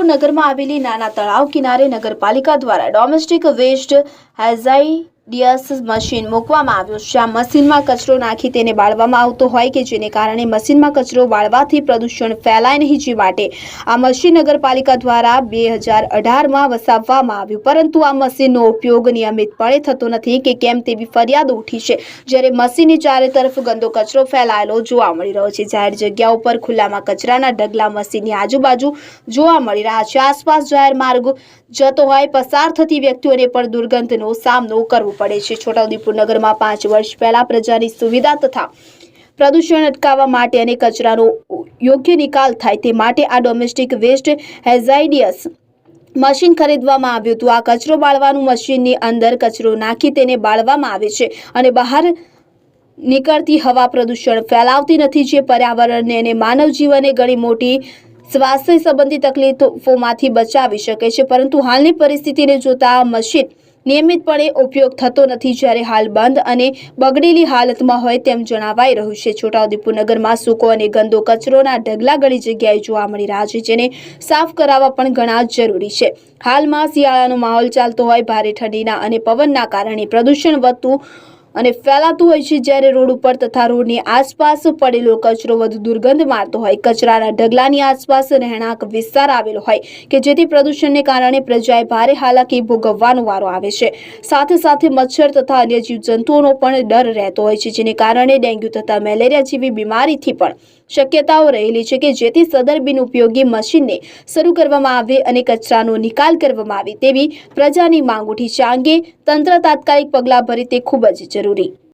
નગરમાં આવેલી નાના તળાવ કિનારે નગરપાલિકા દ્વારા ડોમેસ્ટિક વેસ્ટ હેઝાર્ડિયસ મશીન મૂકવામાં આવ્યું છે। આ મશીનમાં કચરો નાખી તેને બાળવામાં આવતો હોય કે જેને કારણે મશીનમાં કચરો બાળવાથી પ્રદૂષણ ફેલાય નહીં, જે માટે આ મશીન નગરપાલિકા દ્વારા 2018માં વસાવવામાં આવ્યું, પરંતુ આ મશીનનો ઉપયોગ નિયમિતપણે થતો નથી કે કેમ તેવી ફરિયાદો ઉઠી છે। જ્યારે મશીનની ચારે તરફ ગંદો કચરો ફેલાયેલો જોવા મળી રહ્યો છે। જાહેર જગ્યાઓ પર ખુલ્લામાં કચરાના ઢગલા મશીનની આજુબાજુ જોવા મળી રહ્યા છે। આસપાસ જાહેર માર્ગ જતો હોય પસાર થતી વ્યક્તિઓને પણ દુર્ગંધનો સામનો કરવો પડે છે। છોટાઉદેપુર નગરમાં 5 વર્ષ પહેલા પ્રજાની સુવિધા તથા પ્રદૂષણ અટકાવવા માટે અને કચરાનો યોગ્ય નિકાલ થાય તે માટે આ ડોમેસ્ટિક વેસ્ટ હેઝાર્ડિયસ મશીન ખરીદવામાં આવ્યું હતું। આ કચરો બાળવાનું મશીનની અંદર કચરો નાખી તેને બાળવામાં આવે છે અને બહાર નીકળતી હવા પ્રદૂષણ ફેલાવતી નથી, જે પર્યાવરણને અને માનવ જીવનને ઘણી મોટી સ્વાસ્થ્ય સંબંધી તકલીફોમાંથી બચાવી શકે છે। પરંતુ હાલની પરિસ્થિતિને જોતા આ મશીન નિયમિતપણે ઉપયોગ થતો નથી, જ્યારે હાલ બંધ અને બગડેલી હાલતમાં હોય તેમ જણાવાઈ રહ્યું છે। છોટાઉદેપુર નગરમાં સૂકો અને ગંદો કચરોના ઢગલા ઘણી જગ્યાએ જોવા મળી રહ્યા છે, જેને સાફ કરાવવા પણ ઘણા જરૂરી છે। હાલમાં શિયાળાનો માહોલ ચાલતો હોય, ભારે ઠંડીના અને પવનના કારણે પ્રદૂષણ વધતું અને ફેલાતું હોય છે, જ્યારે રોડ ઉપર તથા રોડની આસપાસ પડેલો કચરો વધુ દુર્ગંધ મારતો હોય। કચરાના ઢગલાની આસપાસ રહેણાંક વિસ્તાર આવેલો હોય કે જેથી પ્રદૂષણને કારણે પ્રજાએ ભારે હાલાકી ભોગવવાનો વારો આવે છે। સાથે સાથે મચ્છર તથા અન્ય જીવજંતુઓનો પણ ડર રહેતો હોય છે, જેને કારણે ડેન્ગ્યુ તથા મેલેરિયા જેવી બીમારીથી પણ શક્યતાઓ રહેલી છે કે જેથી સદર બિનઉપયોગી મશીનને શરૂ કરવામાં આવે અને કચરાનો નિકાલ કરવામાં આવે તેવી પ્રજાની માંગ ઉઠી છે। આ અંગે તંત્ર તાત્કાલિક પગલાં ભરે તે ખૂબ જ જરૂરી।